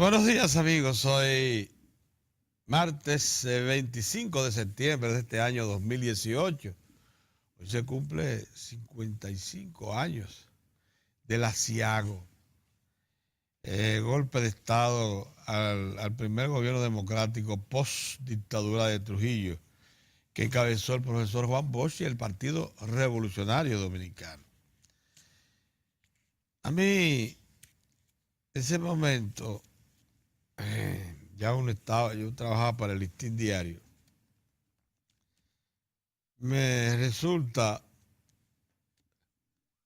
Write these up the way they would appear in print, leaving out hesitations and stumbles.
Buenos días amigos, hoy martes 25 de septiembre de este año 2018. Hoy se cumple 55 años del aciago, golpe de Estado al primer gobierno democrático post dictadura de Trujillo, que encabezó el profesor Juan Bosch y el Partido Revolucionario Dominicano. A mí, ese momento, yo trabajaba para el Listín Diario. Me resulta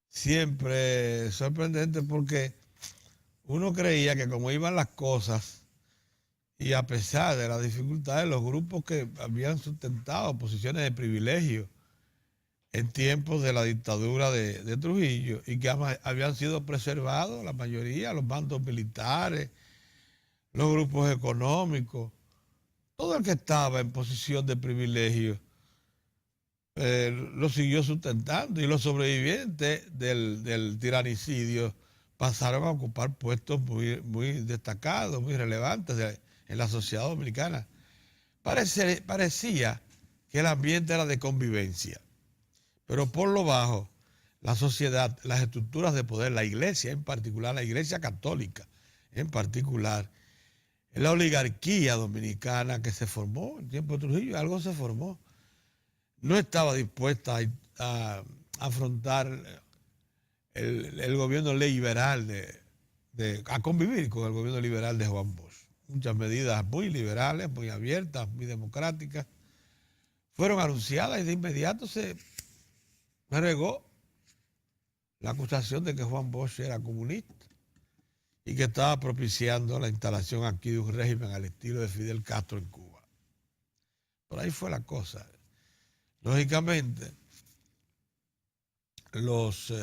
siempre sorprendente porque uno creía que como iban las cosas y a pesar de las dificultades, los grupos que habían sustentado posiciones de privilegio en tiempos de la dictadura de Trujillo y que habían sido preservados, la mayoría, los bandos militares, los grupos económicos, todo el que estaba en posición de privilegio, lo siguió sustentando y los sobrevivientes del tiranicidio pasaron a ocupar puestos muy destacados, muy relevantes en la sociedad dominicana. Parecía que el ambiente era de convivencia, pero por lo bajo, la sociedad, las estructuras de poder, la iglesia en particular, la iglesia católica en particular, la oligarquía dominicana que se formó en tiempo de Trujillo, algo se formó, no estaba dispuesta a afrontar el gobierno liberal, a convivir con el gobierno liberal de Juan Bosch. Muchas medidas muy liberales, muy abiertas, muy democráticas, fueron anunciadas y de inmediato se regó la acusación de que Juan Bosch era comunista y que estaba propiciando la instalación aquí de un régimen al estilo de Fidel Castro en Cuba. Por ahí fue la cosa. Lógicamente, los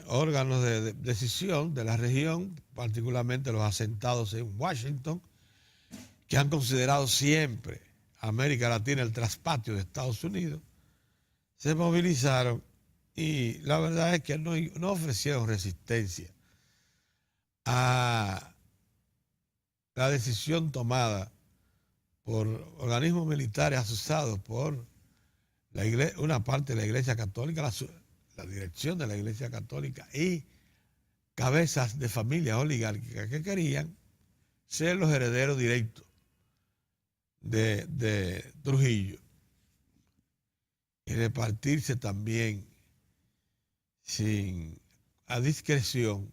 órganos de decisión de la región, particularmente los asentados en Washington, que han considerado siempre América Latina el traspatio de Estados Unidos, se movilizaron y la verdad es que no ofrecieron resistencia a la decisión tomada por organismos militares asociados por una parte de la Iglesia Católica, la dirección de la Iglesia Católica y cabezas de familias oligárquicas que querían ser los herederos directos de Trujillo y repartirse también a discreción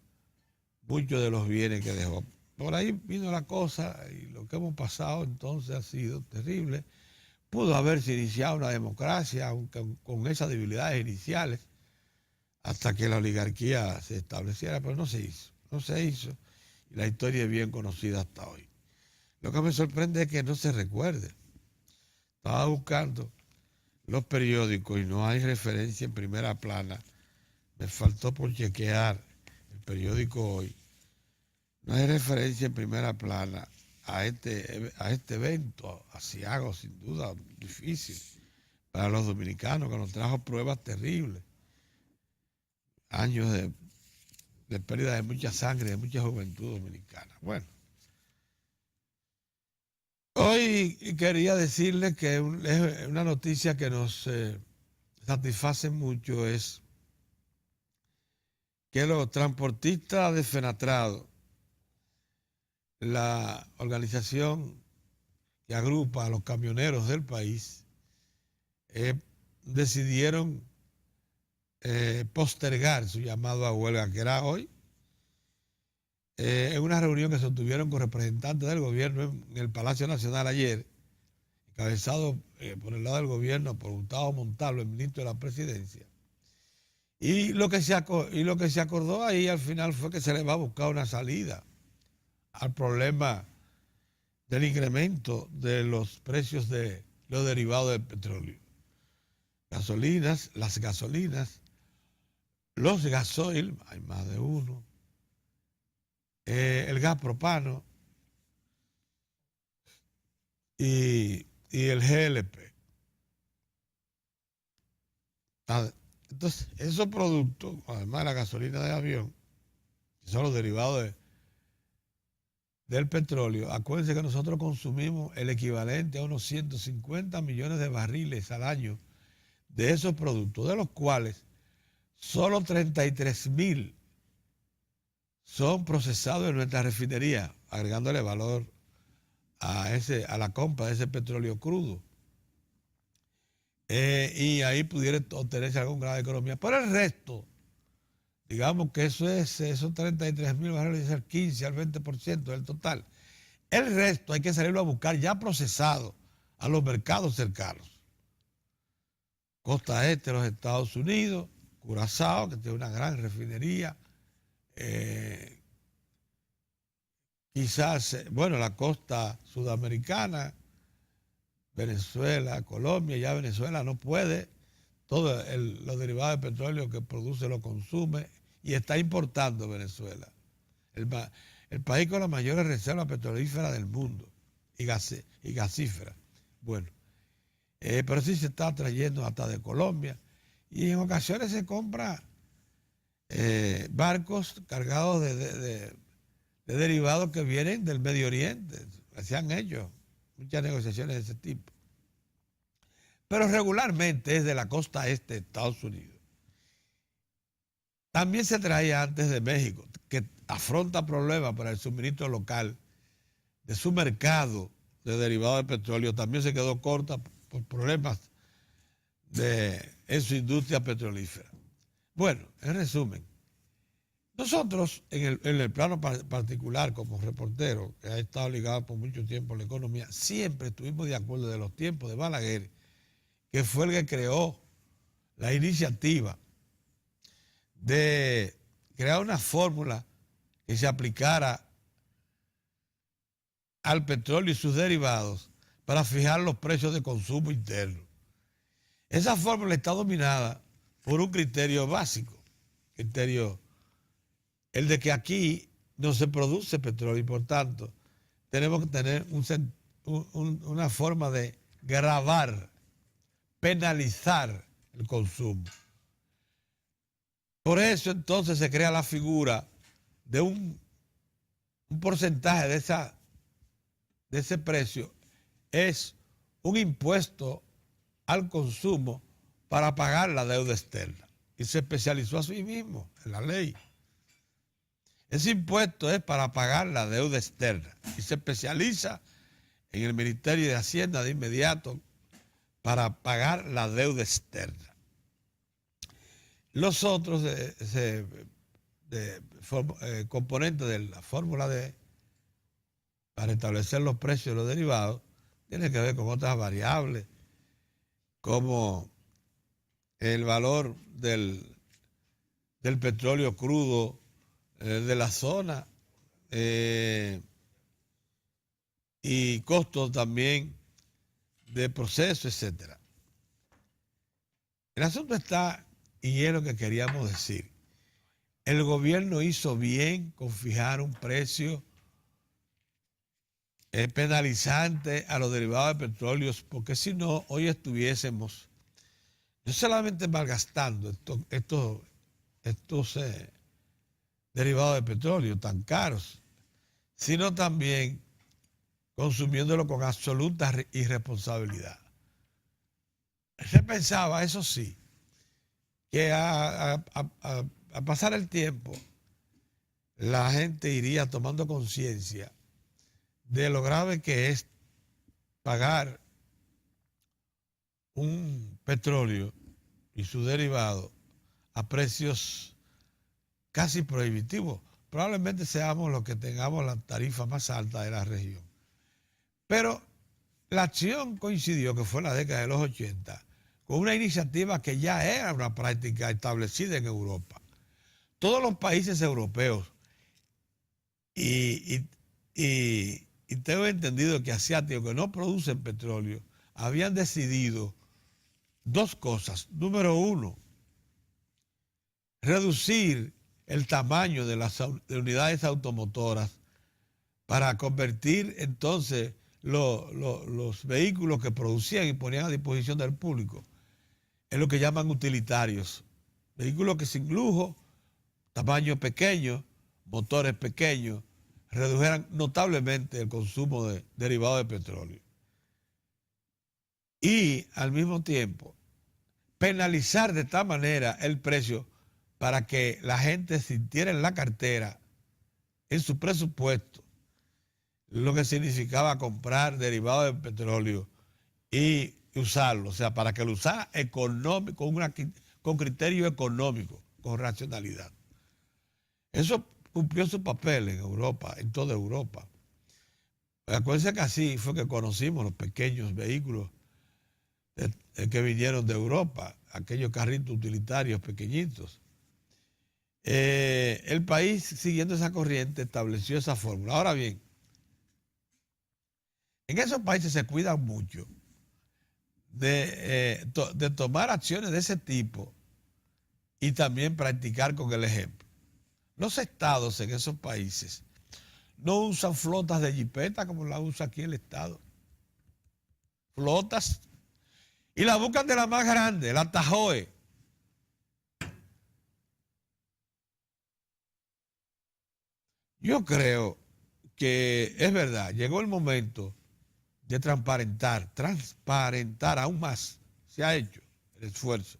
muchos de los bienes que dejó. Por ahí vino la cosa y lo que hemos pasado entonces ha sido terrible. Pudo haberse iniciado una democracia, aunque con esas debilidades iniciales, hasta que la oligarquía se estableciera, pero no se hizo, y la historia es bien conocida hasta hoy. Lo que me sorprende es que no se recuerde. Estaba buscando los periódicos y no hay referencia en primera plana. Me faltó por chequear el periódico Hoy. No hay referencia en primera plana a este evento aciago, sin duda difícil para los dominicanos, que nos trajo pruebas terribles. Años de pérdida de mucha sangre, de mucha juventud dominicana. Bueno, hoy quería decirles que una noticia que nos satisface mucho es que los transportistas de Fenatrado, la organización que agrupa a los camioneros del país, decidieron postergar su llamado a huelga, que era hoy, en una reunión que se tuvieron con representantes del gobierno en el Palacio Nacional ayer, encabezado por el lado del gobierno por Gustavo Montalvo, el ministro de la Presidencia. Y lo que se acordó ahí al final fue que se le va a buscar una salida al problema del incremento de los precios de los derivados del petróleo. Las gasolinas, los gasoil, hay más de uno, el gas propano y el GLP. Entonces, esos productos, además de la gasolina de avión, que son los derivados del petróleo, acuérdense que nosotros consumimos el equivalente a unos 150 millones de barriles al año de esos productos, de los cuales solo 33.000 son procesados en nuestra refinería, agregándole valor a la compra de ese petróleo crudo. Y ahí pudiera obtenerse algún grado de economía. Pero el resto, digamos que esos 33.000 barriles es el 15 al 20% del total. El resto hay que salirlo a buscar ya procesado a los mercados cercanos. Costa este de los Estados Unidos, Curazao, que tiene una gran refinería, quizás, bueno, la costa sudamericana, Venezuela, Colombia. Ya Venezuela no puede, todos los derivados de petróleo que produce lo consume y está importando Venezuela, el país con las mayores reservas petrolíferas del mundo y gasíferas. Bueno, pero sí se está trayendo hasta de Colombia y en ocasiones se compra barcos cargados de derivados que vienen del Medio Oriente. Se han hecho muchas negociaciones de ese tipo. Pero regularmente es de la costa este de Estados Unidos. También se traía antes de México, que afronta problemas para el suministro local de su mercado de derivados de petróleo. También se quedó corta por problemas en su industria petrolífera. Bueno, en resumen, nosotros en el plano particular como reportero, que ha estado ligado por mucho tiempo a la economía, siempre estuvimos de acuerdo de los tiempos de Balaguer, que fue el que creó la iniciativa de crear una fórmula que se aplicara al petróleo y sus derivados para fijar los precios de consumo interno. Esa fórmula está dominada por un criterio básico, el de que aquí no se produce petróleo y por tanto tenemos que tener una forma de gravar, penalizar el consumo. Por eso entonces se crea la figura de un porcentaje de ese precio, es un impuesto al consumo para pagar la deuda externa. Y se especializó a sí mismo en la ley. Ese impuesto es para pagar la deuda externa y se especializa en el Ministerio de Hacienda de inmediato para pagar la deuda externa. Los otros componentes de la fórmula para establecer los precios de los derivados tienen que ver con otras variables, como el valor del petróleo crudo de la zona y costos también de proceso, etcétera. El asunto está, y es lo que queríamos decir, el gobierno hizo bien con fijar un precio penalizante a los derivados de petróleo, porque si no, hoy estuviésemos no solamente malgastando estos derivados de petróleo tan caros, sino también consumiéndolo con absoluta irresponsabilidad. Se pensaba, eso sí, que a pasar el tiempo la gente iría tomando conciencia de lo grave que es pagar un petróleo y su derivado a precios casi prohibitivos. Probablemente seamos los que tengamos la tarifa más alta de la región. Pero la acción coincidió, que fue en la década de los 80, con una iniciativa que ya era una práctica establecida en Europa. Todos los países europeos y tengo entendido que asiáticos que no producen petróleo habían decidido dos cosas. Número uno, reducir el tamaño de las unidades automotoras para convertir entonces los vehículos que producían y ponían a disposición del público en lo que llaman utilitarios. Vehículos que sin lujo, tamaño pequeño, motores pequeños, redujeran notablemente el consumo de derivados de petróleo. Y al mismo tiempo penalizar de tal manera el precio para que la gente sintiera en la cartera, en su presupuesto, lo que significaba comprar derivados de petróleo y usarlo, o sea, para que lo usara económico, con criterio económico, con racionalidad. Eso cumplió su papel en Europa, en toda Europa. Acuérdense que así fue que conocimos los pequeños vehículos que vinieron de Europa, aquellos carritos utilitarios pequeñitos. El país, siguiendo esa corriente, estableció esa fórmula. Ahora bien, en esos países se cuidan mucho de tomar acciones de ese tipo y también practicar con el ejemplo. Los estados en esos países no usan flotas de jipeta como la usa aquí el estado. Flotas. Y la buscan de la más grande, la Tahoe. Yo creo que es verdad, llegó el momento de transparentar aún más, se ha hecho el esfuerzo,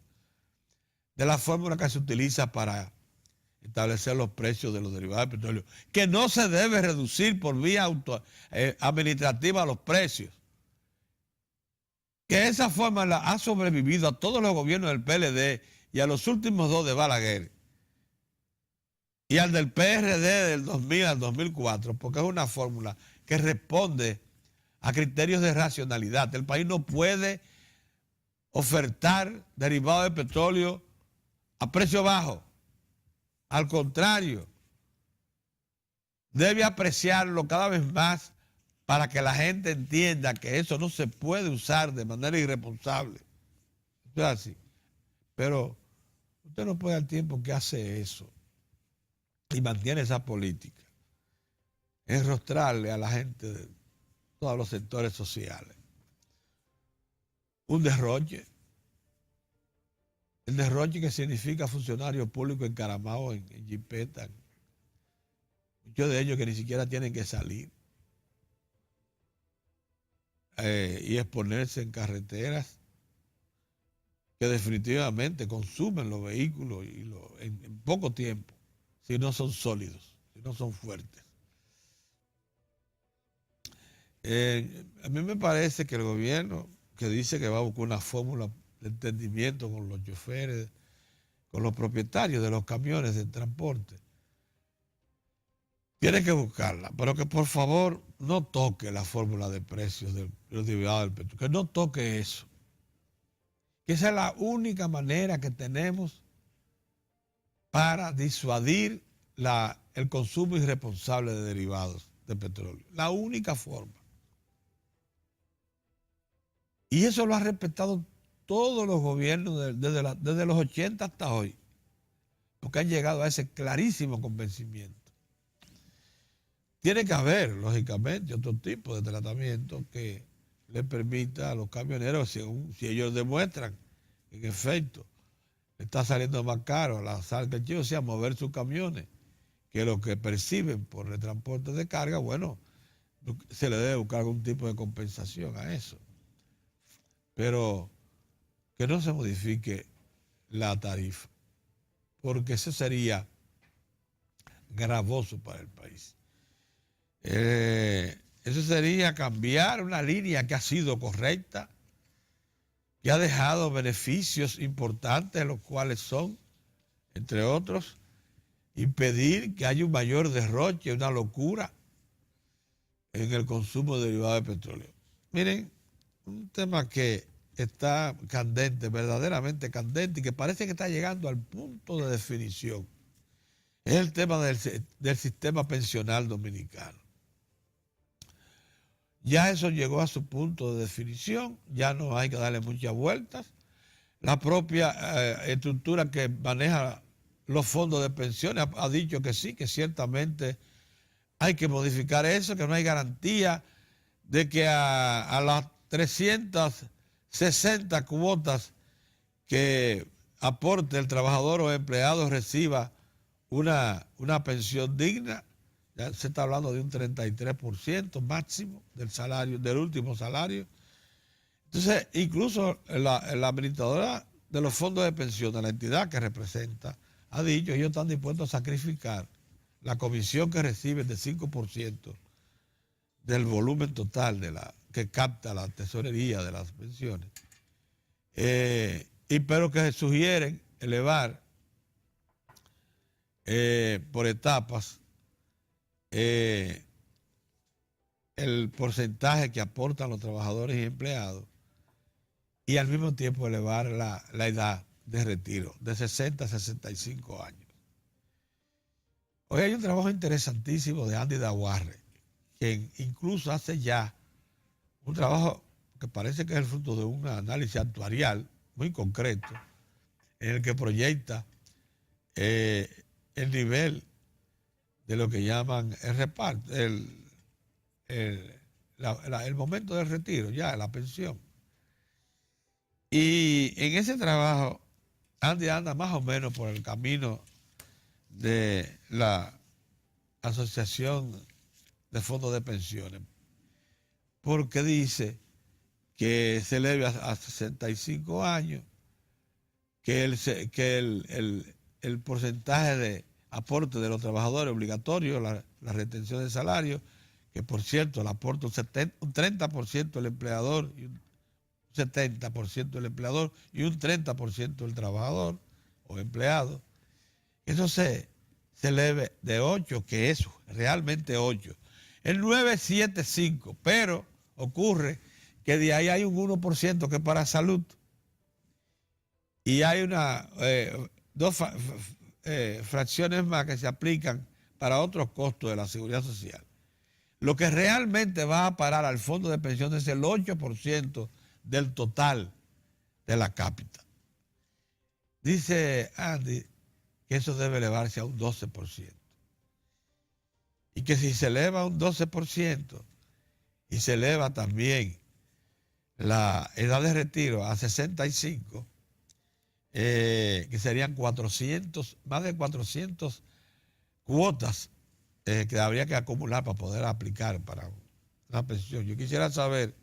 de la fórmula que se utiliza para establecer los precios de los derivados del petróleo, que no se debe reducir por vía administrativa los precios, que esa fórmula ha sobrevivido a todos los gobiernos del PLD y a los últimos dos de Balaguer, y al del PRD del 2000 al 2004, porque es una fórmula que responde a criterios de racionalidad. El país no puede ofertar derivados de petróleo a precio bajo. Al contrario, debe apreciarlo cada vez más para que la gente entienda que eso no se puede usar de manera irresponsable. Eso es así. Pero usted no puede al tiempo que hace eso y mantiene esa política, enrostrarle a la gente de todos los sectores sociales un derroche. El derroche que significa funcionarios públicos encaramados en jipeta. Muchos de ellos que ni siquiera tienen que salir y exponerse en carreteras que definitivamente consumen los vehículos en poco tiempo, si no son sólidos, si no son fuertes. A mí me parece que el gobierno, que dice que va a buscar una fórmula de entendimiento con los choferes, con los propietarios de los camiones de transporte, tiene que buscarla, pero que por favor no toque la fórmula de precios de los derivados del petróleo, que no toque eso. Que esa es la única manera que tenemos para disuadir el consumo irresponsable de derivados de petróleo. La única forma. Y eso lo ha respetado todos los gobiernos desde los 80 hasta hoy, porque han llegado a ese clarísimo convencimiento. Tiene que haber, lógicamente, otro tipo de tratamiento que le permita a los camioneros, si ellos demuestran que en efecto está saliendo más caro a la salga del chivo, o sea, mover sus camiones, que lo que perciben por el transporte de carga, bueno, se le debe buscar algún tipo de compensación a eso. Pero que no se modifique la tarifa, porque eso sería gravoso para el país. Eso sería cambiar una línea que ha sido correcta, que ha dejado beneficios importantes, los cuales son, entre otros, impedir que haya un mayor derroche, una locura en el consumo de derivados de petróleo. Miren, un tema que está candente, verdaderamente candente, y que parece que está llegando al punto de definición, es el tema del sistema pensional dominicano. Ya eso llegó a su punto de definición, ya no hay que darle muchas vueltas. La propia estructura que maneja los fondos de pensiones ha dicho que sí, que ciertamente hay que modificar eso, que no hay garantía de que a las 360 cuotas que aporte el trabajador o empleado reciba una pensión digna, Ya se está hablando de un 33% máximo del salario, del último salario. Entonces, incluso la administradora de los fondos de pensión, de la entidad que representa, ha dicho que ellos están dispuestos a sacrificar la comisión que reciben de 5% del volumen total que capta la tesorería de las pensiones. Pero que sugieren elevar por etapas el porcentaje que aportan los trabajadores y empleados y al mismo tiempo elevar la edad de retiro de 60 a 65 años. Hoy hay un trabajo interesantísimo de Andy Dawarre, que incluso hace ya un trabajo que parece que es el fruto de un análisis actuarial muy concreto, en el que proyecta el nivel de lo que llaman el reparto, el momento del retiro, ya, la pensión. Y en ese trabajo, Andy anda más o menos por el camino de la Asociación de Fondos de Pensiones, porque dice que se eleve a 65 años, que el porcentaje de aporte de los trabajadores obligatorio, la retención de salario, que por cierto, el aporte un 30% el empleador, y un 70% el empleador y un 30% el trabajador o empleado. Eso se eleve de 8, que es realmente 8. El 975, pero ocurre que de ahí hay un 1% que es para salud. Y hay dos fracciones más que se aplican para otros costos de la seguridad social. Lo que realmente va a parar al fondo de pensiones es el 8% del total de la cápita. Dice Andy que eso debe elevarse a un 12%. Y que si se eleva a un 12% y se eleva también la edad de retiro a 65, que serían más de 400 cuotas que habría que acumular para poder aplicar para una pensión. Yo quisiera saber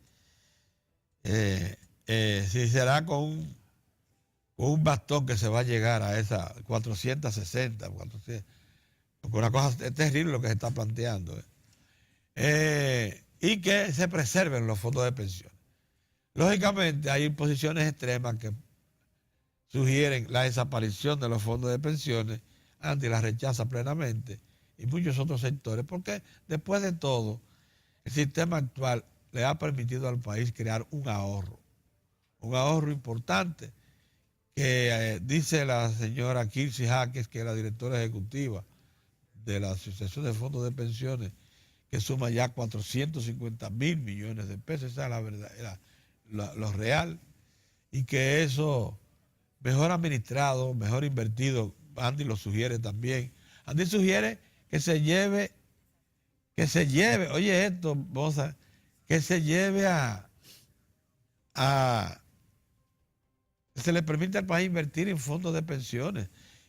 si será con un bastón que se va a llegar a esas 460, 400, porque una cosa es terrible lo que se está planteando. Y que se preserven los fondos de pensiones. Lógicamente hay posiciones extremas que sugieren la desaparición de los fondos de pensiones. Andy la rechaza plenamente, y muchos otros sectores, porque después de todo, el sistema actual le ha permitido al país crear un ahorro importante, que dice la señora Kirsi Jaques, que es la directora ejecutiva de la Asociación de Fondos de Pensiones, que suma ya 450.000 millones de pesos, esa es la verdad, lo real, y que eso mejor administrado, mejor invertido, Andy lo sugiere también. Andy sugiere que se lleve, oye esto, Boza, que se lleve se le permite al país invertir en fondos de pensiones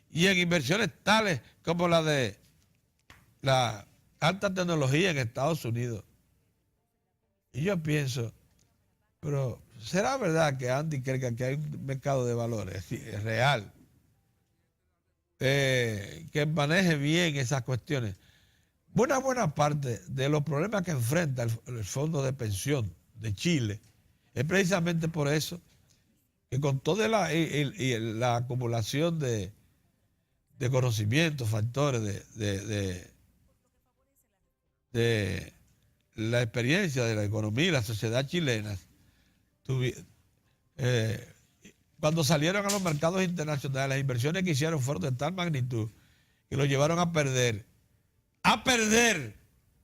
y en inversiones tales como la de la alta tecnología en Estados Unidos. Y yo pienso, pero ¿será verdad que Andy cree que aquí hay un mercado de valores? Es real. Que maneje bien esas cuestiones. Buena parte de los problemas que enfrenta el Fondo de Pensión de Chile es precisamente por eso, que con toda la acumulación de conocimientos, factores de la experiencia de la economía y la sociedad chilena, cuando salieron a los mercados internacionales, las inversiones que hicieron fueron de tal magnitud que lo llevaron a perder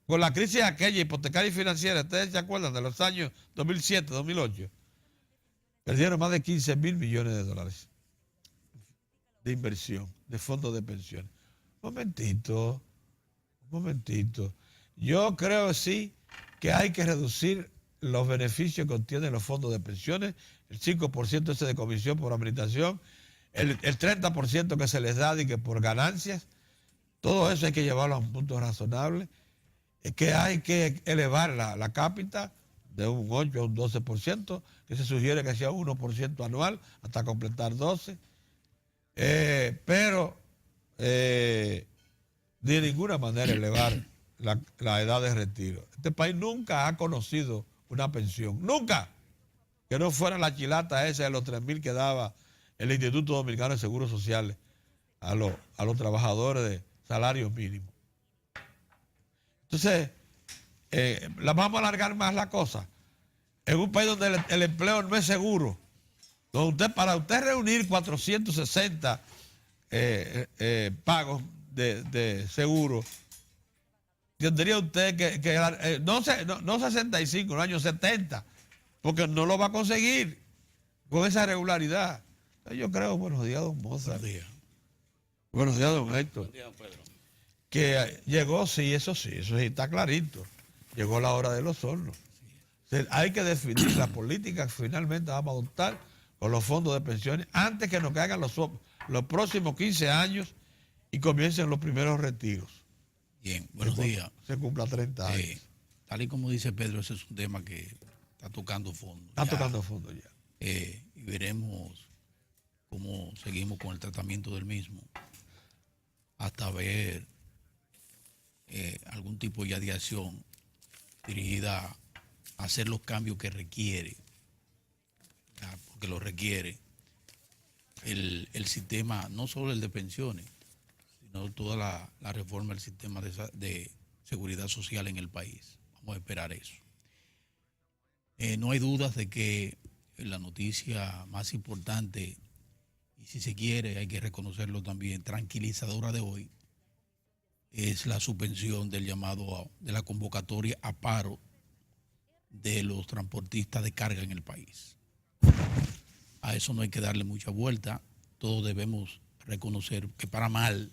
con la crisis aquella hipotecaria y financiera. ¿Ustedes se acuerdan de los años 2007, 2008? Perdieron más de 15.000 millones de dólares de inversión, de fondos de pensiones. Un momentito. Yo creo sí que hay que reducir los beneficios que obtienen los fondos de pensiones, el 5% ese de comisión por administración, el 30% que se les da y que por ganancias, Todo eso hay que llevarlo a un punto razonable. Es que hay que elevar la cápita de un 8 a un 12%, que se sugiere que sea 1% anual hasta completar 12%. Pero de ninguna manera elevar la edad de retiro. Este país nunca ha conocido una pensión, nunca, que no fuera la chilata esa de los 3.000 que daba el Instituto Dominicano de Seguros Sociales a los trabajadores de salario mínimo. Entonces, la vamos a alargar más la cosa. En un país donde el empleo no es seguro, donde para usted reunir 460 pagos de seguro, tendría usted que no 65, en los años 70, porque no lo va a conseguir con esa regularidad. Yo creo, buenos días, don Mozart. Buenos días. Buenos días, don Héctor. Buen día, don Pedro. Que llegó, sí, eso está clarito. Llegó la hora de los hornos. Hay que definir la política que finalmente vamos a adoptar con los fondos de pensiones antes que nos caigan los próximos 15 años y comiencen los primeros retiros. Bien, buenos días. Se cumpla 30 años. Tal y como dice Pedro, ese es un tema que está tocando fondo. Está tocando fondo ya. Y veremos cómo seguimos con el tratamiento del mismo hasta ver algún tipo ya de acción dirigida a hacer los cambios que requiere, porque lo requiere el sistema, no solo el de pensiones, sino toda la reforma del sistema de seguridad social en el país. Vamos a esperar eso. No hay dudas de que la noticia más importante, y si se quiere, hay que reconocerlo también, tranquilizadora de hoy, es la suspensión del llamado, de la convocatoria a paro de los transportistas de carga en el país. A eso no hay que darle mucha vuelta. Todos debemos reconocer que para mal,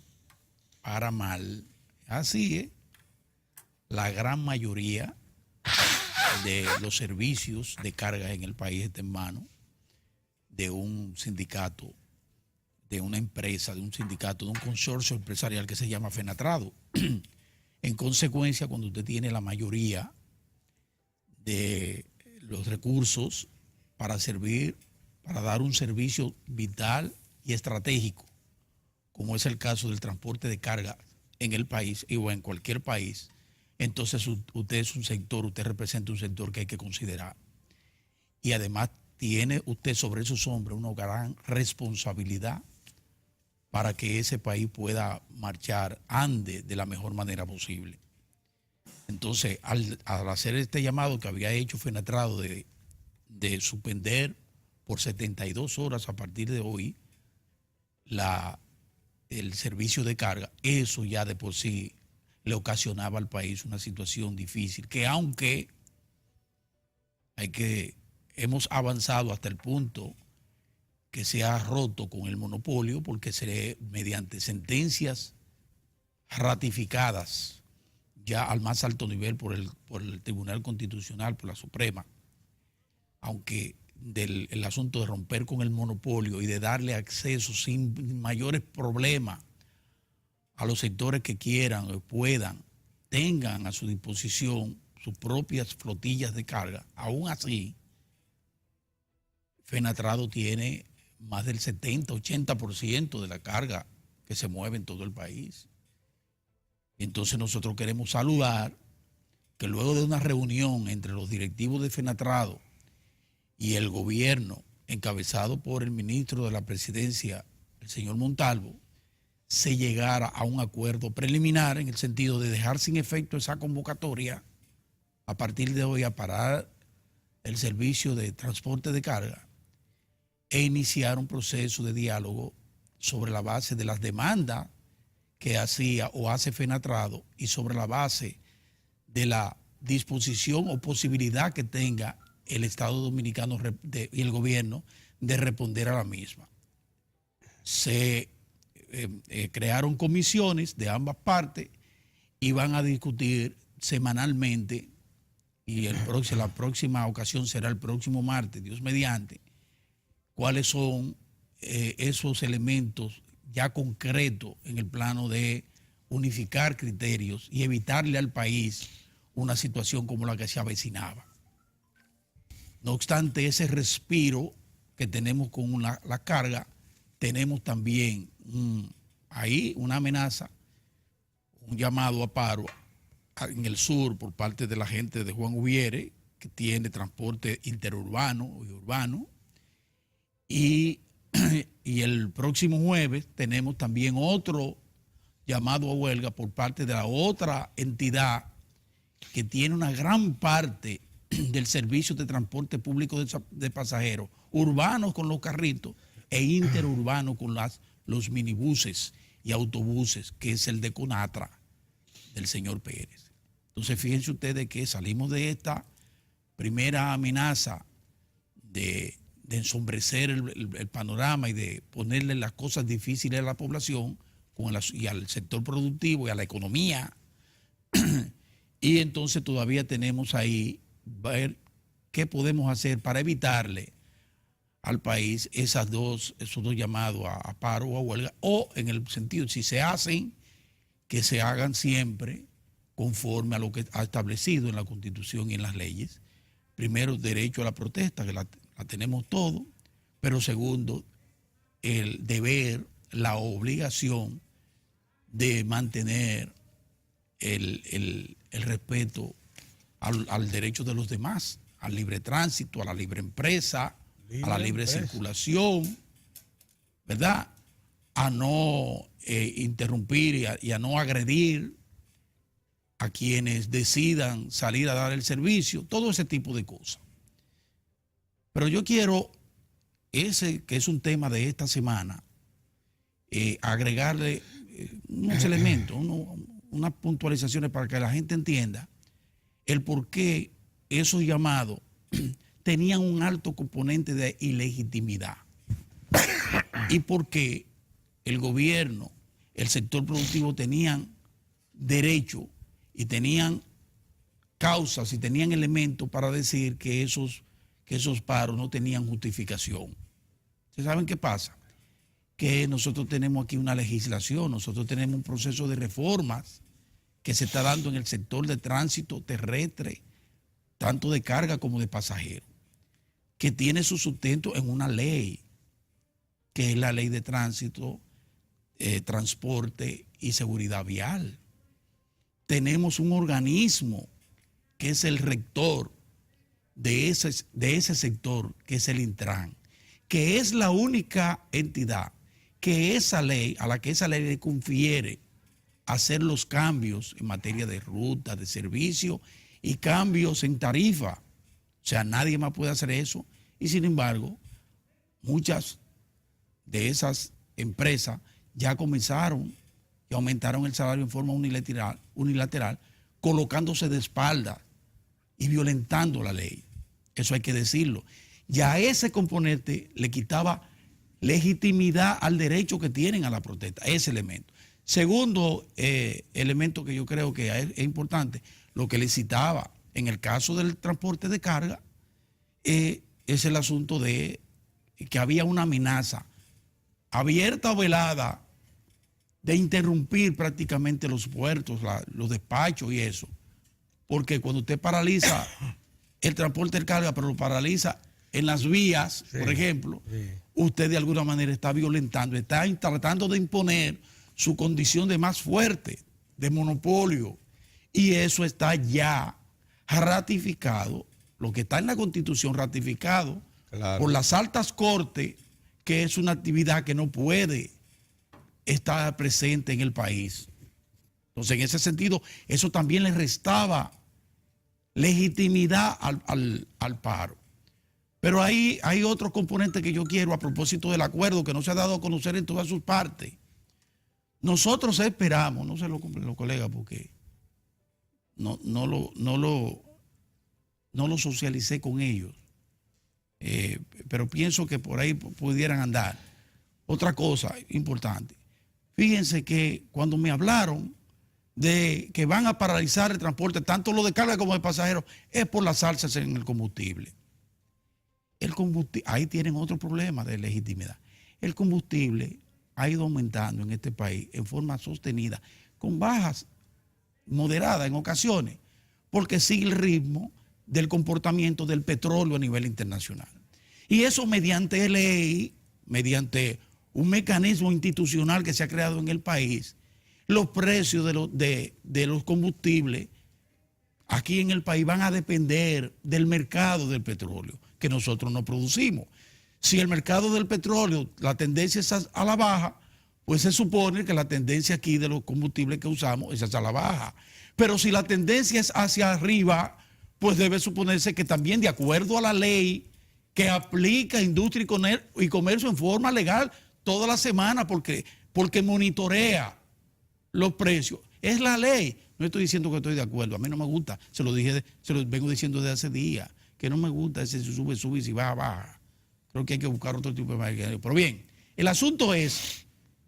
así es, la gran mayoría de los servicios de carga en el país está en manos de un sindicato, de una empresa, de un sindicato, de un consorcio empresarial que se llama Fenatrado. En consecuencia, cuando usted tiene la mayoría de los recursos para servir, para dar un servicio vital y estratégico, como es el caso del transporte de carga en el país o en cualquier país, entonces usted es un sector, usted representa un sector que hay que considerar. Y además tiene usted sobre sus hombros una gran responsabilidad para que ese país pueda marchar, ande de la mejor manera posible. Entonces, al hacer este llamado que había hecho Fenatrado de suspender por 72 horas a partir de hoy el servicio de carga, eso ya de por sí le ocasionaba al país una situación difícil, que aunque hemos avanzado hasta el punto que se ha roto con el monopolio, porque mediante sentencias ratificadas ya al más alto nivel por el Tribunal Constitucional, por la Suprema, aunque el asunto de romper con el monopolio y de darle acceso sin mayores problemas a los sectores que quieran o puedan, tengan a su disposición sus propias flotillas de carga, aún así, Fenatrado tiene más del 70-80% de la carga que se mueve en todo el país. Entonces nosotros queremos saludar que luego de una reunión entre los directivos de Fenatrado y el gobierno, encabezado por el ministro de la Presidencia, el señor Montalvo, se llegara a un acuerdo preliminar en el sentido de dejar sin efecto esa convocatoria a partir de hoy a parar el servicio de transporte de carga e iniciar un proceso de diálogo sobre la base de las demandas que hacía o hace Fenatrado y sobre la base de la disposición o posibilidad que tenga el Estado Dominicano y el gobierno de responder a la misma. Se crearon comisiones de ambas partes y van a discutir semanalmente, y la próxima ocasión será el próximo martes, Dios mediante, cuáles son esos elementos ya concretos en el plano de unificar criterios y evitarle al país una situación como la que se avecinaba. No obstante ese respiro que tenemos con la carga, tenemos también ahí una amenaza, un llamado a paro en el sur por parte de la gente de Juan Ubiere, que tiene transporte interurbano y urbano. Y el próximo jueves tenemos también otro llamado a huelga por parte de la otra entidad que tiene una gran parte del servicio de transporte público de pasajeros, urbanos con los carritos e interurbanos con los minibuses y autobuses, que es el de Conatra del señor Pérez. Entonces fíjense ustedes que salimos de esta primera amenaza de ensombrecer el panorama y de ponerle las cosas difíciles a la población y al sector productivo y a la economía. Y entonces todavía tenemos ahí ver qué podemos hacer para evitarle al país esos dos llamados a paro o a huelga, o en el sentido, si se hacen, que se hagan siempre conforme a lo que ha establecido en la Constitución y en las leyes. Primero, derecho a la protesta, que la tenemos todo, pero segundo, el deber, la obligación de mantener el respeto al derecho de los demás, al libre tránsito, a la libre empresa, a la libre circulación, ¿verdad? A no interrumpir y a no agredir a quienes decidan salir a dar el servicio, todo ese tipo de cosas. Pero yo quiero, ese que es un tema de esta semana, agregarle unos elementos, unas puntualizaciones para que la gente entienda el por qué esos llamados tenían un alto componente de ilegitimidad y por qué el gobierno, el sector productivo tenían derecho y tenían causas y tenían elementos para decir que esos paros no tenían justificación. ¿Ustedes saben qué pasa? Que nosotros tenemos aquí una legislación, nosotros tenemos un proceso de reformas que se está dando en el sector de tránsito terrestre, tanto de carga como de pasajeros, que tiene su sustento en una ley, que es la Ley de Tránsito, Transporte y Seguridad Vial. Tenemos un organismo que es el rector de ese sector, que es el Intran, que es la única entidad que a la que esa ley le confiere hacer los cambios en materia de ruta, de servicio y cambios en tarifa. O sea, nadie más puede hacer eso. Y sin embargo, muchas de esas empresas ya comenzaron y aumentaron el salario en forma unilateral, colocándose de espaldas y violentando la ley. Eso hay que decirlo. Ya ese componente le quitaba legitimidad al derecho que tienen a la protesta, ese elemento. Segundo elemento que yo creo que es importante, lo que le citaba en el caso del transporte de carga, es el asunto de que había una amenaza abierta o velada de interrumpir prácticamente los puertos, los despachos y eso. Porque cuando usted paraliza el transporte de carga, pero lo paraliza en las vías, sí, por ejemplo, sí, usted de alguna manera está violentando, está tratando de imponer su condición de más fuerte, de monopolio. Y eso está ya ratificado, lo que está en la Constitución ratificado, claro, por las altas cortes, que es una actividad que no puede estar presente en el país. Entonces, en ese sentido, eso también le restaba legitimidad al paro. Pero ahí hay otro componente que yo quiero a propósito del acuerdo que no se ha dado a conocer en todas sus partes. Nosotros esperamos, no se lo cumplen los colegas porque no lo socialicé con ellos, pero pienso que por ahí pudieran andar. Otra cosa importante, fíjense que cuando me hablaron de que van a paralizar el transporte, tanto lo de carga como de pasajeros, es por las alzas en el combustible. Ahí tienen otro problema de legitimidad. El combustible ha ido aumentando en este país en forma sostenida, con bajas moderadas en ocasiones, porque sigue el ritmo del comportamiento del petróleo a nivel internacional. Y eso mediante ley, mediante un mecanismo institucional que se ha creado en el país, los precios de los combustibles aquí en el país van a depender del mercado del petróleo, que nosotros no producimos. Si el mercado del petróleo, la tendencia es a la baja, pues se supone que la tendencia aquí de los combustibles que usamos es hacia la baja. Pero si la tendencia es hacia arriba, pues debe suponerse que también, de acuerdo a la ley que aplica Industria y Comercio en forma legal toda la semana, porque monitorea los precios, es la ley. No estoy diciendo que estoy de acuerdo, a mí no me gusta, se lo vengo diciendo desde hace días, que no me gusta ese sube y si baja. Creo que hay que buscar otro tipo de mecanismo. Pero bien, el asunto es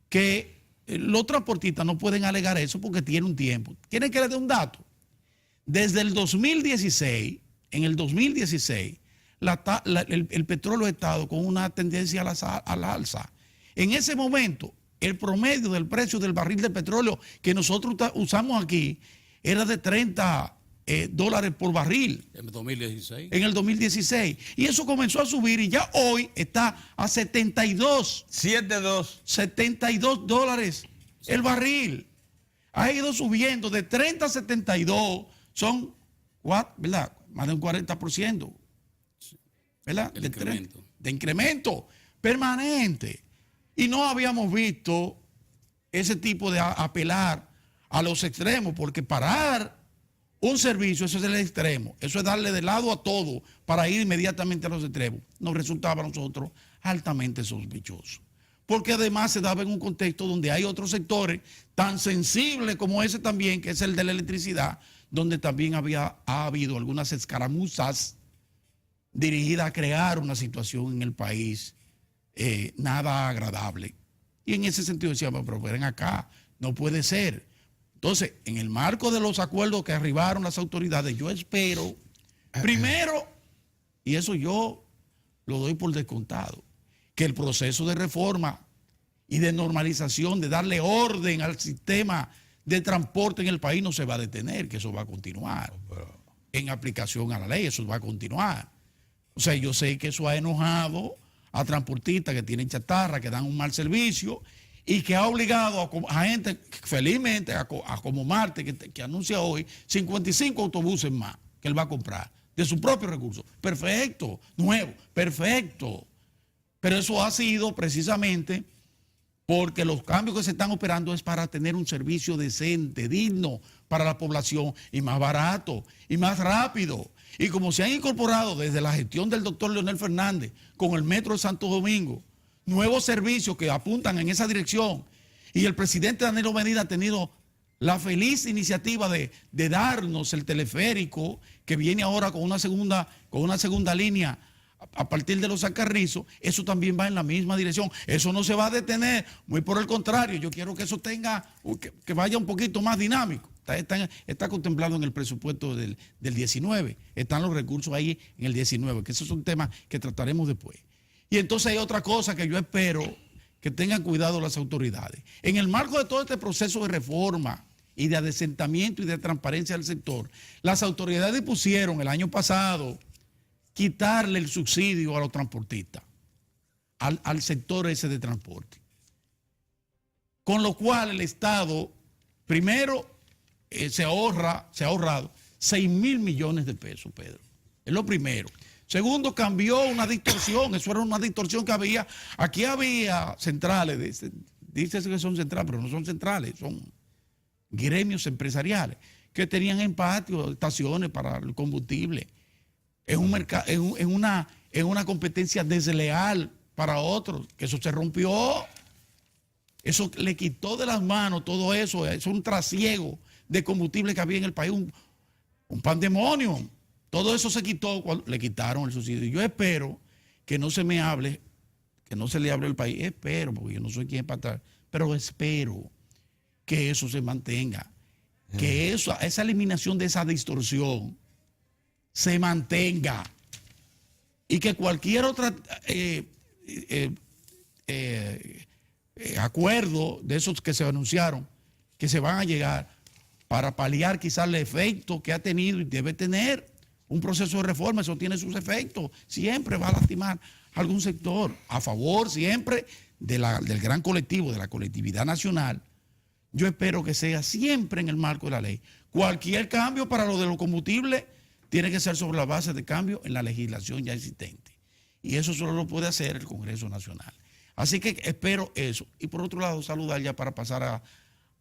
que los transportistas no pueden alegar eso porque tiene un tiempo. ¿Quieren que les dé un dato? Desde el 2016, en el 2016, el petróleo ha estado con una tendencia a la alza. En ese momento, el promedio del precio del barril de petróleo que nosotros usamos aquí era de $30 por barril. En el 2016. En el 2016. Y eso comenzó a subir y ya hoy está a 72. 72 dólares el barril. Ha ido subiendo de 30 a 72. Son, ¿verdad? Más de un 40%. ¿Verdad? De incremento permanente. Y no habíamos visto ese tipo de apelar a los extremos, porque parar un servicio, eso es el extremo, eso es darle de lado a todo para ir inmediatamente a los extremos, nos resultaba a nosotros altamente sospechoso. Porque además se daba en un contexto donde hay otros sectores tan sensibles como ese también, que es el de la electricidad, donde también ha habido algunas escaramuzas dirigidas a crear una situación en el país nada agradable. Y en ese sentido decíamos, pero ven acá, no puede ser. Entonces, en el marco de los acuerdos que arribaron las autoridades, yo espero, primero, y eso yo lo doy por descontado, que el proceso de reforma y de normalización, de darle orden al sistema de transporte en el país no se va a detener, que eso va a continuar. En aplicación a la ley, eso va a continuar. O sea, yo sé que eso ha enojado a transportistas que tienen chatarra, que dan un mal servicio y que ha obligado a gente, felizmente, a como Marte, que anuncia hoy 55 autobuses más que él va a comprar de su propio recurso. Perfecto, nuevo, perfecto. Pero eso ha sido precisamente porque los cambios que se están operando es para tener un servicio decente, digno para la población y más barato y más rápido. Y como se han incorporado desde la gestión del doctor Leonel Fernández con el Metro de Santo Domingo, nuevos servicios que apuntan en esa dirección, y el presidente Danilo Medina ha tenido la feliz iniciativa de darnos el teleférico que viene ahora con una segunda línea a partir de los Alcarrizos, eso también va en la misma dirección. Eso no se va a detener, muy por el contrario, yo quiero que eso que vaya un poquito más dinámico. Está contemplado en el presupuesto del 19, están los recursos ahí en el 19, que esos son temas que trataremos después. Y entonces hay otra cosa que yo espero que tengan cuidado las autoridades. En el marco de todo este proceso de reforma y de adesentamiento y de transparencia del sector, las autoridades dispusieron el año pasado quitarle el subsidio a los transportistas, al sector ese de transporte. Con lo cual el Estado, primero, se ha ahorrado 6.000 millones de pesos, Pedro. Es lo primero. Segundo, cambió una distorsión. Eso era una distorsión que había. Aquí había centrales, dice que son centrales, pero no son centrales, son gremios empresariales que tenían en patio estaciones para el combustible. Es un mercado, es una competencia desleal para otros, que eso se rompió. Eso le quitó de las manos todo eso. Es un trasiego de combustible que había en el país, un pandemonio. Todo eso se quitó cuando le quitaron el subsidio. Yo espero que no se me hable, que no se le hable al país. Espero, porque yo no soy quien para atrás, pero espero que eso se mantenga. Que esa eliminación de esa distorsión se mantenga. Y que cualquier otro acuerdo de esos que se anunciaron que se van a llegar para paliar quizás el efecto que ha tenido y debe tener un proceso de reforma. Eso tiene sus efectos, siempre va a lastimar a algún sector, a favor siempre del gran colectivo, de la colectividad nacional. Yo espero que sea siempre en el marco de la ley. Cualquier cambio para lo de los combustibles tiene que ser sobre la base de cambio en la legislación ya existente. Y eso solo lo puede hacer el Congreso Nacional. Así que espero eso. Y por otro lado, saludar ya para pasar a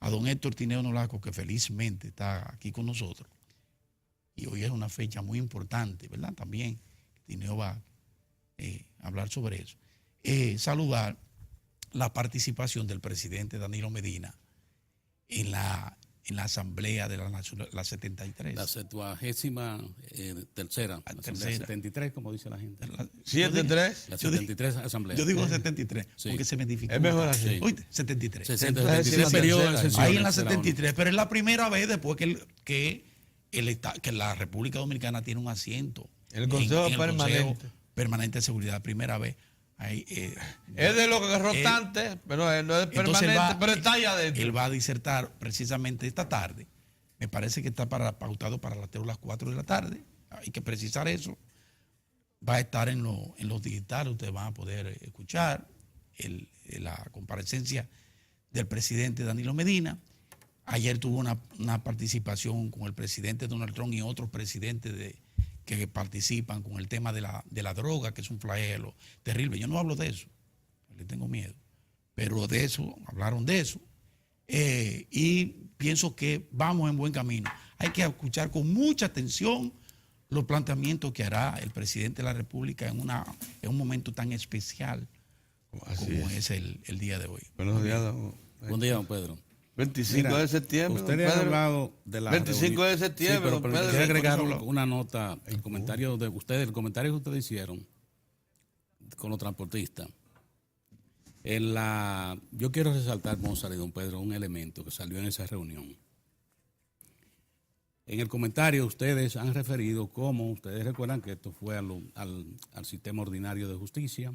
don Héctor Tineo Nolasco, que felizmente está aquí con nosotros. Y hoy es una fecha muy importante, ¿verdad? También Tineo va a hablar sobre eso. Saludar la participación del presidente Danilo Medina en la Asamblea de la Nación, la 73. La 73ª, la Asamblea 73, como dice la gente. La 73. La 73 Asamblea. Yo digo 73, Sí. porque se me dificulta. Es mejor así. Sí. Oíste, 73. 73 Sí, periodo de tercera. sesiones Ahí en la de ONU. 73, pero es la primera vez después que la República Dominicana tiene un asiento. El Consejo Permanente. Consejo Permanente de Seguridad, primera vez. Ahí, Es de lo que es rotante, pero no es entonces permanente, pero está allá adentro. Él va a disertar precisamente esta tarde. Me parece que está pautado para las 4 de la tarde. Hay que precisar eso. Va a estar en los digitales. Ustedes van a poder escuchar la comparecencia del presidente Danilo Medina. Ayer tuvo una participación con el presidente Donald Trump y otros presidentes que participan con el tema de la droga, que es un flagelo terrible. Yo no hablo de eso, le tengo miedo, pero de eso, hablaron de eso. Y pienso que vamos en buen camino. Hay que escuchar con mucha atención los planteamientos que hará el presidente de la República en un momento tan especial Así como es el día de hoy. Buenos días, don. Buen día, don Pedro. 25 Mira, de septiembre. Ustedes don han Pedro. hablado de la 25 de reunión. septiembre, Sí, pero don Pedro. quisiera agregar Por eso una nota al comentario de ustedes, el comentario que ustedes hicieron con los transportistas. Yo quiero resaltar, Mozart y don Pedro, un elemento que salió en esa reunión. En el comentario ustedes han referido cómo, ustedes recuerdan que esto fue al sistema ordinario de justicia,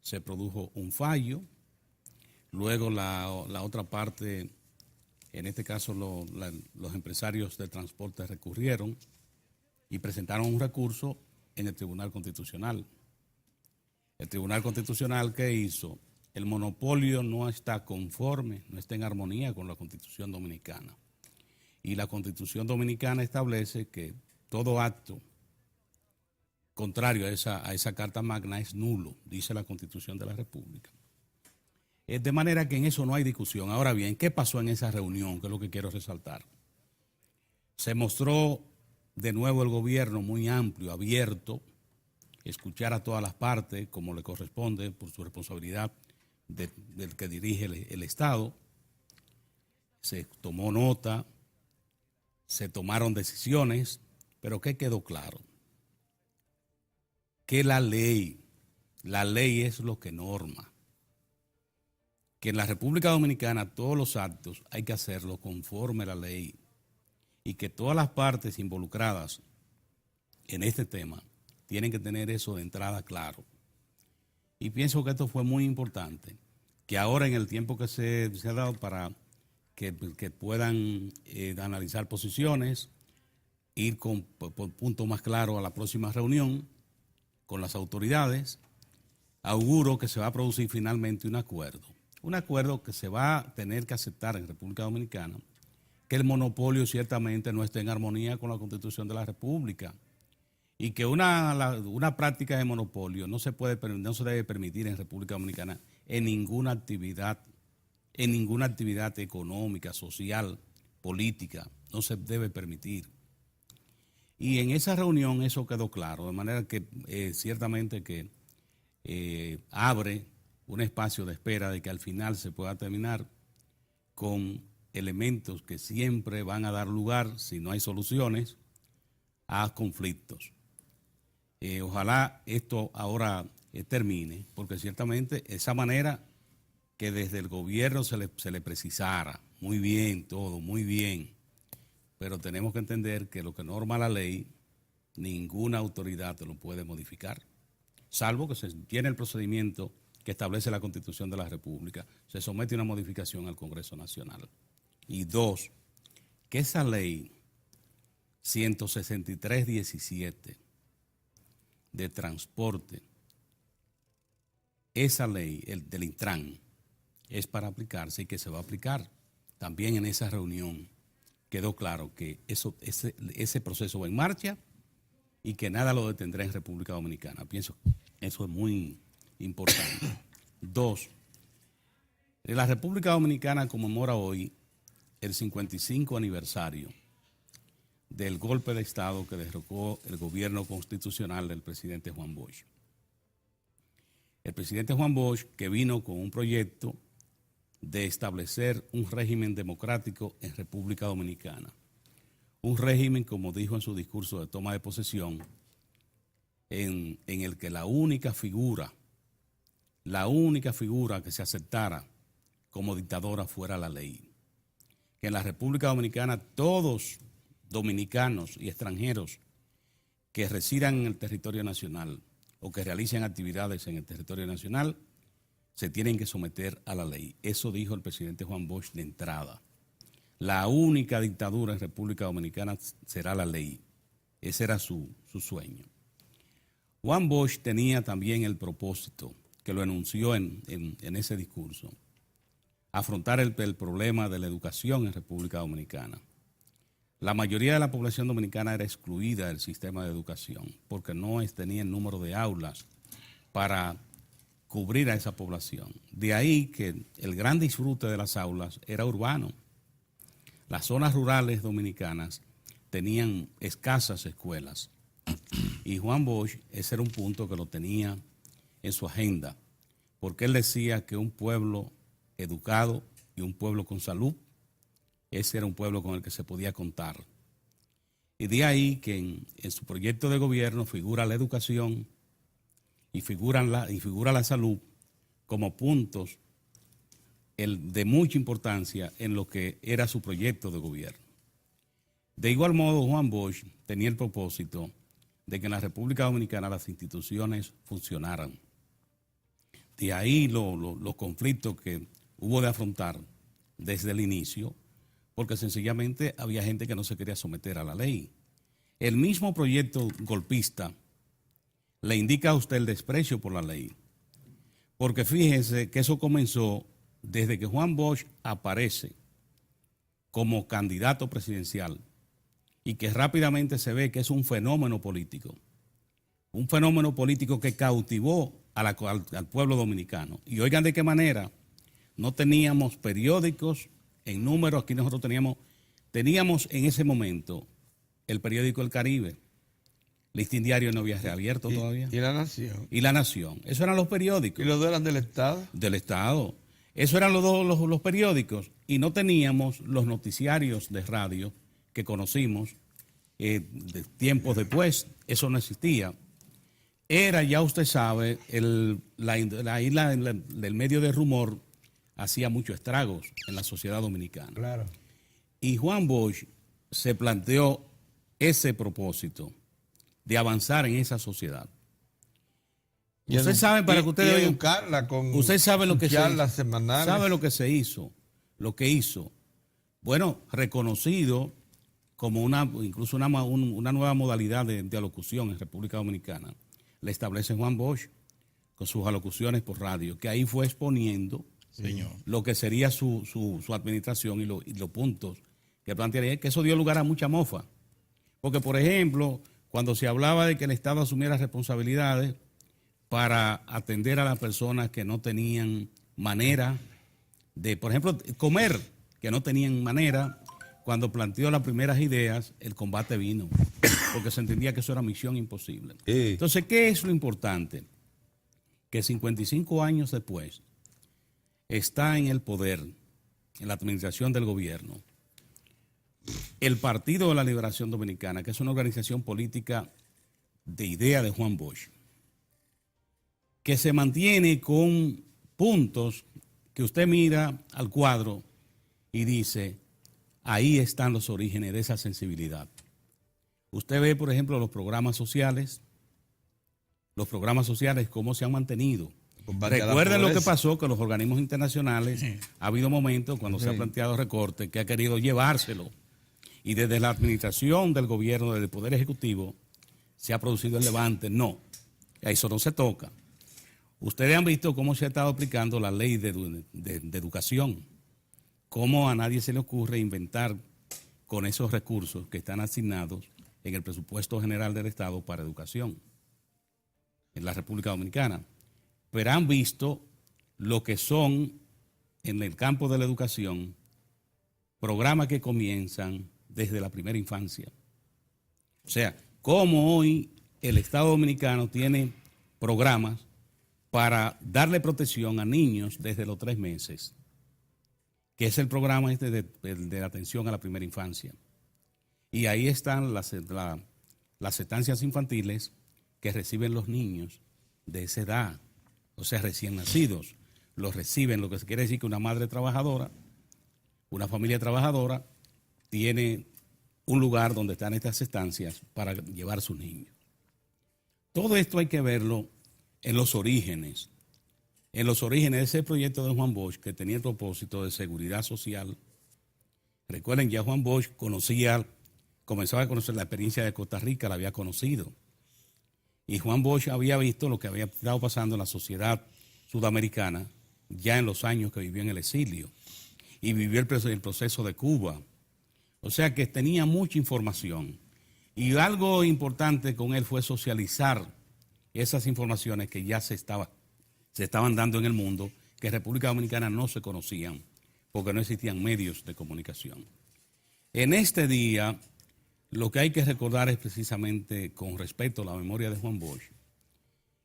se produjo un fallo, luego la otra parte, en este caso los empresarios de transporte recurrieron y presentaron un recurso en el Tribunal Constitucional. El Tribunal Constitucional, ¿qué hizo? El monopolio no está conforme, no está en armonía con la Constitución Dominicana. Y la Constitución Dominicana establece que todo acto contrario a esa Carta Magna es nulo, dice la Constitución de la República. De manera que en eso no hay discusión. Ahora bien, ¿qué pasó en esa reunión? Que es lo que quiero resaltar. Se mostró de nuevo el gobierno muy amplio, abierto, escuchar a todas las partes como le corresponde por su responsabilidad del que dirige el Estado. Se tomó nota, se tomaron decisiones, pero ¿qué quedó claro? Que la ley es lo que norma. Que en la República Dominicana todos los actos hay que hacerlo conforme a la ley y que todas las partes involucradas en este tema tienen que tener eso de entrada claro. Y pienso que esto fue muy importante, que ahora en el tiempo que se ha dado para que puedan analizar posiciones, ir por punto más claro a la próxima reunión con las autoridades, auguro que se va a producir finalmente un acuerdo que se va a tener que aceptar en República Dominicana, que el monopolio ciertamente no esté en armonía con la Constitución de la República y que una práctica de monopolio no se debe permitir en República Dominicana en ninguna actividad económica, social, política, no se debe permitir. Y en esa reunión eso quedó claro, de manera que ciertamente que abre un espacio de espera de que al final se pueda terminar con elementos que siempre van a dar lugar, si no hay soluciones, a conflictos. Ojalá esto ahora termine, porque ciertamente esa manera que desde el gobierno se le precisara, muy bien, todo, muy bien, pero tenemos que entender que lo que norma la ley, ninguna autoridad te lo puede modificar, salvo que se tiene el procedimiento que establece la Constitución de la República, se somete una modificación al Congreso Nacional. Y dos, que esa ley 163/17 de transporte, esa ley, el del Intran, es para aplicarse y que se va a aplicar. También en esa reunión quedó claro que ese proceso va en marcha y que nada lo detendrá en República Dominicana. Pienso que eso es muy importante. Dos, la República Dominicana conmemora hoy el 55 aniversario del golpe de Estado que derrocó el gobierno constitucional del presidente Juan Bosch. El presidente Juan Bosch, que vino con un proyecto de establecer un régimen democrático en República Dominicana. Un régimen, como dijo en su discurso de toma de posesión, en el que la única figura que se aceptara como dictadora fuera la ley. Que en la República Dominicana todos dominicanos y extranjeros que residan en el territorio nacional o que realicen actividades en el territorio nacional se tienen que someter a la ley. Eso dijo el presidente Juan Bosch de entrada. La única dictadura en República Dominicana será la ley. Ese era su sueño. Juan Bosch tenía también el propósito, que lo enunció en ese discurso, afrontar el problema de la educación en República Dominicana. La mayoría de la población dominicana era excluida del sistema de educación porque no tenía el número de aulas para cubrir a esa población. De ahí que el gran disfrute de las aulas era urbano. Las zonas rurales dominicanas tenían escasas escuelas y Juan Bosch, ese era un punto que lo tenía en su agenda, porque él decía que un pueblo educado y un pueblo con salud, ese era un pueblo con el que se podía contar. Y de ahí que en su proyecto de gobierno figura la educación y figura la salud como puntos de mucha importancia en lo que era su proyecto de gobierno. De igual modo, Juan Bosch tenía el propósito de que en la República Dominicana las instituciones funcionaran. De ahí los conflictos que hubo de afrontar desde el inicio, porque sencillamente había gente que no se quería someter a la ley. El mismo proyecto golpista le indica a usted el desprecio por la ley, porque fíjese que eso comenzó desde que Juan Bosch aparece como candidato presidencial y que rápidamente se ve que es un fenómeno político que cautivó al pueblo dominicano. Y oigan de qué manera, no teníamos periódicos en número, aquí nosotros teníamos en ese momento el periódico El Caribe. Listín Diario no había reabierto todavía. Y La Nación. Y La Nación. Esos eran los periódicos. ¿Y los dos eran del Estado? Del Estado. Esos eran los periódicos. Y no teníamos los noticiarios de radio que conocimos de tiempos después. Eso no existía. Era, ya usted sabe, la isla del medio de rumor hacía muchos estragos en la sociedad dominicana. Claro. Y Juan Bosch se planteó ese propósito de avanzar en esa sociedad. Y usted sabe, para que ustedes oigan, educarla con usted sabe lo que charlas semanales. Sabe lo que se hizo, lo que hizo. Bueno, reconocido como incluso una nueva modalidad de alocución en República Dominicana, le establece Juan Bosch con sus alocuciones por radio, que ahí fue exponiendo lo que sería su administración y los puntos que plantearía, que eso dio lugar a mucha mofa. Porque, por ejemplo, cuando se hablaba de que el Estado asumiera responsabilidades para atender a las personas que no tenían manera de, por ejemplo, comer, que no tenían manera, cuando planteó las primeras ideas, el combate vino, porque se entendía que eso era misión imposible. Entonces, ¿qué es lo importante? Que 55 años después está en el poder, en la administración del gobierno, el Partido de la Liberación Dominicana, que es una organización política de idea de Juan Bosch, que se mantiene con puntos que usted mira al cuadro y dice, ahí están los orígenes de esa sensibilidad. Usted ve, por ejemplo, los programas sociales, cómo se han mantenido. Recuerden lo que pasó con los organismos internacionales. Ha habido momentos cuando se ha planteado recorte que ha querido llevárselo. Y desde la administración del gobierno, desde el Poder Ejecutivo, se ha producido el levante. No, a eso no se toca. Ustedes han visto cómo se ha estado aplicando la ley de educación. Cómo a nadie se le ocurre inventar con esos recursos que están asignados en el presupuesto general del Estado para educación en la República Dominicana. Pero han visto lo que son en el campo de la educación programas que comienzan desde la primera infancia. O sea, cómo hoy el Estado Dominicano tiene programas para darle protección a niños desde los 3 meses, que es el programa de atención a la primera infancia. Y ahí están las estancias infantiles que reciben los niños de esa edad, o sea, recién nacidos. Los reciben, lo que quiere decir que una madre trabajadora, una familia trabajadora, tiene un lugar donde están estas estancias para llevar a sus niños. Todo esto hay que verlo en los orígenes. En los orígenes de ese proyecto de Juan Bosch, que tenía el propósito de seguridad social. Recuerden, ya Juan Bosch comenzaba a conocer la experiencia de Costa Rica, la había conocido. Y Juan Bosch había visto lo que había estado pasando en la sociedad sudamericana ya en los años que vivió en el exilio. Y vivió el proceso de Cuba. O sea que tenía mucha información. Y algo importante con él fue socializar esas informaciones que ya se estaban dando en el mundo, que en República Dominicana no se conocían, porque no existían medios de comunicación. En este día, lo que hay que recordar es precisamente con respecto a la memoria de Juan Bosch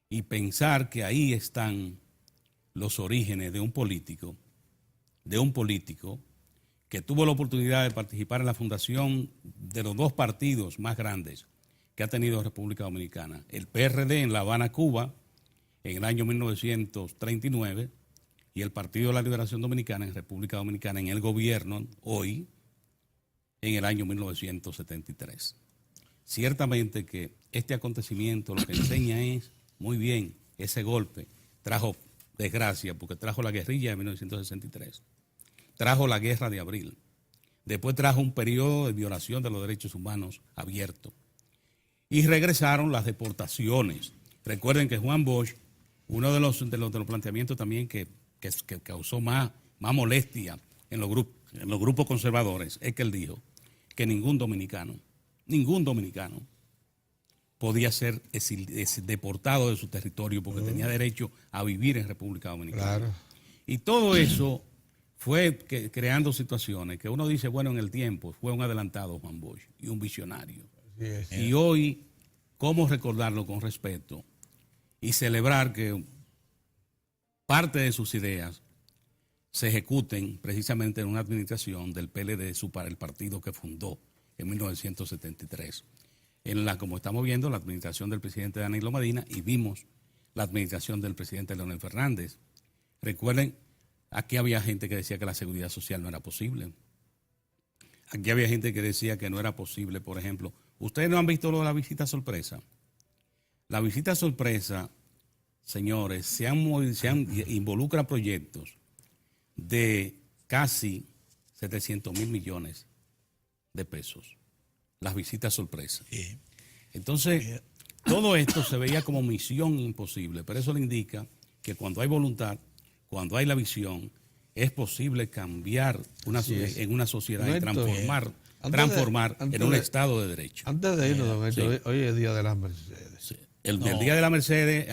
y pensar que ahí están los orígenes de un político que tuvo la oportunidad de participar en la fundación de los 2 partidos más grandes que ha tenido República Dominicana, el PRD en La Habana, Cuba, en el año 1939, y el Partido de la Liberación Dominicana en República Dominicana, en el gobierno, hoy, en el año 1973. Ciertamente que este acontecimiento lo que enseña es, muy bien, ese golpe trajo desgracia, porque trajo la guerrilla de 1963, trajo la guerra de abril, después trajo un periodo de violación de los derechos humanos abierto, y regresaron las deportaciones. Recuerden que Juan Bosch, uno de los planteamientos también que causó más molestia en los grupos conservadores, es que él dijo que ningún dominicano podía ser deportado de su territorio porque tenía derecho a vivir en República Dominicana. Claro. Y todo eso fue creando situaciones que uno dice, bueno, en el tiempo fue un adelantado Juan Bosch y un visionario. Y hoy, ¿cómo recordarlo con respeto y celebrar que parte de sus ideas se ejecuten precisamente en una administración del PLD, el partido que fundó en 1973? Como estamos viendo, la administración del presidente Danilo Medina, y vimos la administración del presidente Leonel Fernández. Recuerden, aquí había gente que decía que la seguridad social no era posible. Aquí había gente que decía que no era posible, por ejemplo. ¿Ustedes no han visto lo de la visita sorpresa? La visita sorpresa, señores, involucra proyectos de casi 700,000 millones de pesos. Las visitas sorpresa. Entonces, todo esto se veía como misión imposible, pero eso le indica que cuando hay voluntad, cuando hay la visión, es posible cambiar en una sociedad y transformar en un Estado de Derecho. Antes de irnos, don Héctor, hoy es Día de las Mercedes. Sí. El Día de la Mercedes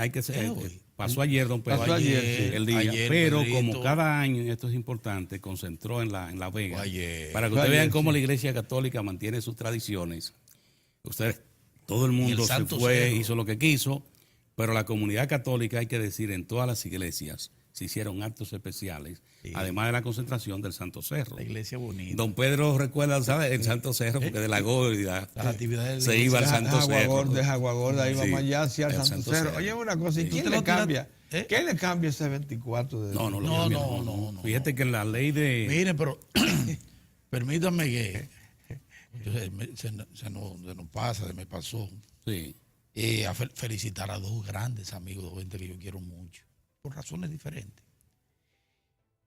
pasó ayer, don Pedro. Pasó ayer, el día. Ayer, pero Pedrito, como cada año, y esto es importante, concentró en La Vega. Para que Fue ustedes vean ayer, cómo sí. la Iglesia Católica mantiene sus tradiciones. Todo el mundo se Santo fue, Cerro. hizo lo que quiso, pero la comunidad católica, hay que decir, en todas las iglesias se hicieron actos especiales, además de la concentración del Santo Cerro. La iglesia bonita. Don Pedro recuerda, ¿sabe? El Santo Cerro, porque de la Gorda Las actividades se iba al Santo Cerro. De Agua Gorda, ahí Sí, vamos allá hacia el el Santo Santo Cerro. Cerro. Oye, una cosa, ¿y Sí. quién ¿Tú te le lo tiras- cambia? ¿Qué le cambia ese 24 de No, No. Fíjate que en la ley de... Miren, pero permítanme que se nos pasa, se me pasó. Sí. A felicitar a 2 grandes amigos, 2 gente que yo quiero mucho. por razones diferentes.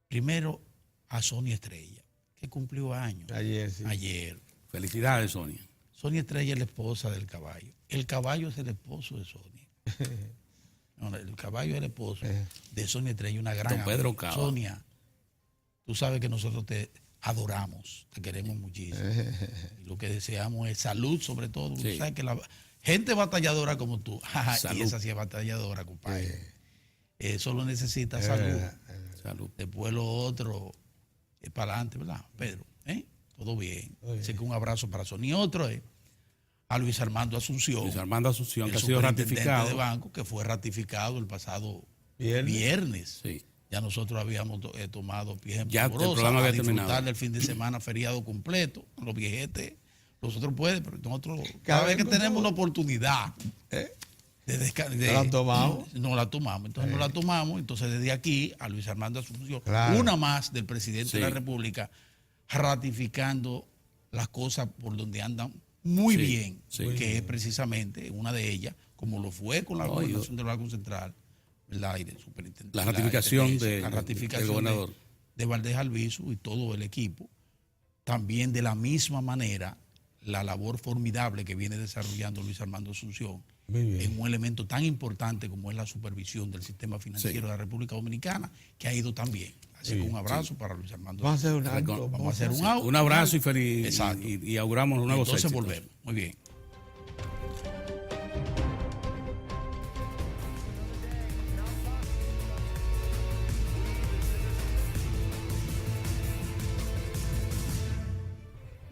Primero, a Sonia Estrella, que cumplió años. Ayer, sí. Ayer. Felicidades, Sonia. Sonia Estrella es la esposa del caballo. El caballo es el esposo de Sonia. No, el caballo es el esposo de Sonia Estrella, una gran Don Pedro amiga. Cava. Sonia, tú sabes que nosotros te adoramos, te queremos muchísimo. Y lo que deseamos es salud, sobre todo. Sí. Tú sabes que la gente batalladora como tú, y Salud. esa sí es batalladora, compadre. Solo necesita salud. Salud. Después lo otro es para adelante, ¿verdad, Pedro? Todo bien. Así que un abrazo para Sonia. Y otro es a Luis Armando Asunción. Luis Armando Asunción, el que ha sido superintendente ratificado. de banco, que fue ratificado el pasado Viernes. viernes. Sí. Ya nosotros habíamos tomado pie en Ya el polvorosa programa a había disfrutar terminado. del fin de semana feriado completo. Los viejetes, nosotros pueden, pero nosotros Cada cada vez vez que con tenemos todo. la oportunidad ¿Eh? de ¿La tomamos? No la tomamos. Entonces no la tomamos. Entonces desde aquí a Luis Armando Asunción, Claro. una más del presidente Sí. de la República, ratificando las cosas por donde andan muy Sí, bien, sí. que es precisamente una de ellas, como lo fue con la gobernación del Banco Central, ¿verdad? Y del superintendente. La ratificación la ratificación del gobernador. de Valdés Albizu y todo el equipo. También de la misma manera, la labor formidable que viene desarrollando Luis Armando Asunción Muy bien. en un elemento tan importante como es la supervisión del sistema financiero Sí. de la República Dominicana, que ha ido tan bien. Así que un abrazo para Luis Armando. Vamos a hacer un Asunción. alto. Vamos a hacer Un abrazo y feliz. Exacto. Y auguramos un nuevo Entonces éxitos. volvemos. Muy bien.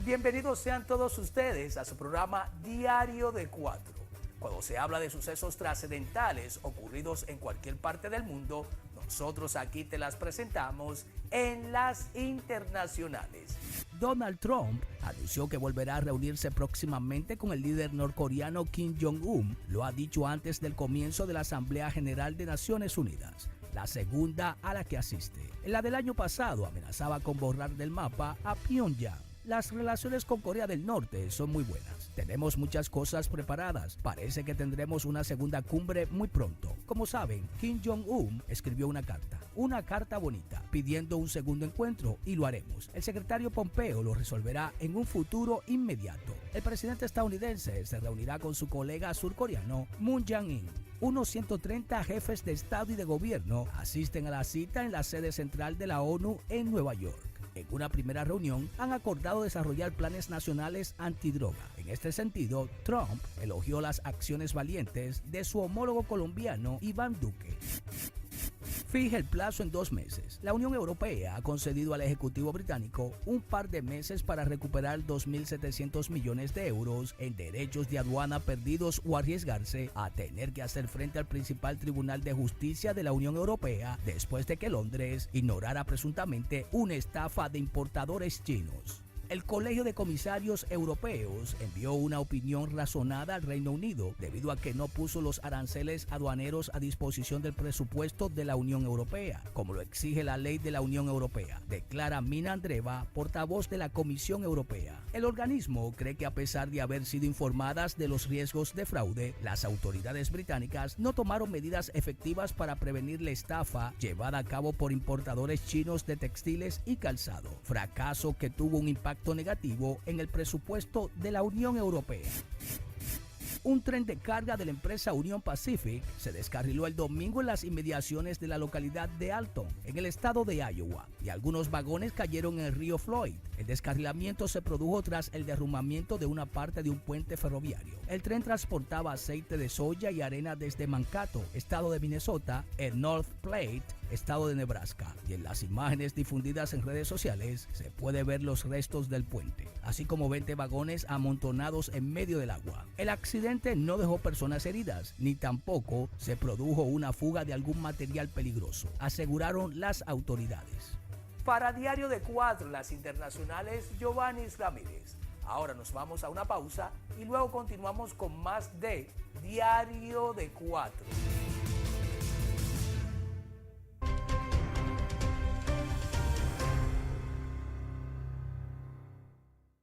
Bienvenidos sean todos ustedes a su programa Diario de Cuatro. Cuando se habla de sucesos trascendentales ocurridos en cualquier parte del mundo, nosotros aquí te las presentamos en las internacionales. Donald Trump anunció que volverá a reunirse próximamente con el líder norcoreano Kim Jong-un. Lo ha dicho antes del comienzo de la Asamblea General de Naciones Unidas, la segunda a la que asiste. En la del año pasado amenazaba con borrar del mapa a Pyongyang. Las relaciones con Corea del Norte son muy buenas. Tenemos muchas cosas preparadas. Parece que tendremos una segunda cumbre muy pronto. Como saben, Kim Jong-un escribió una carta bonita, pidiendo un segundo encuentro, y lo haremos. El secretario Pompeo lo resolverá en un futuro inmediato. El presidente estadounidense se reunirá con su colega surcoreano Moon Jae-in. Unos 130 jefes de Estado y de Gobierno asisten a la cita en la sede central de la ONU en Nueva York. En una primera reunión han acordado desarrollar planes nacionales antidroga. En este sentido, Trump elogió las acciones valientes de su homólogo colombiano Iván Duque. Fija el plazo en 2 meses. La Unión Europea ha concedido al Ejecutivo británico un par de meses para recuperar 2.700 millones de euros en derechos de aduana perdidos o arriesgarse a tener que hacer frente al principal Tribunal de Justicia de la Unión Europea después de que Londres ignorara presuntamente una estafa de importadores chinos. El Colegio de Comisarios Europeos envió una opinión razonada al Reino Unido debido a que no puso los aranceles aduaneros a disposición del presupuesto de la Unión Europea, como lo exige la ley de la Unión Europea, declara Mina Andreeva, portavoz de la Comisión Europea. El organismo cree que a pesar de haber sido informadas de los riesgos de fraude, las autoridades británicas no tomaron medidas efectivas para prevenir la estafa llevada a cabo por importadores chinos de textiles y calzado, fracaso que tuvo un impacto negativo en el presupuesto de la Unión Europea. Un tren de carga de la empresa Union Pacific se descarriló el domingo en las inmediaciones de la localidad de Alton, en el estado de Iowa, y algunos vagones cayeron en el río Floyd. El descarrilamiento se produjo tras el derrumbamiento de una parte de un puente ferroviario. El tren transportaba aceite de soya y arena desde Mankato, estado de Minnesota, en North Platte, estado de Nebraska, y en las imágenes difundidas en redes sociales se puede ver los restos del puente, así como 20 vagones amontonados en medio del agua. El accidente no dejó personas heridas, ni tampoco se produjo una fuga de algún material peligroso, aseguraron las autoridades. Para Diario de Cuatro, las internacionales, Giovanni Ramírez. Ahora nos vamos a una pausa y luego continuamos con más de Diario de Cuatro.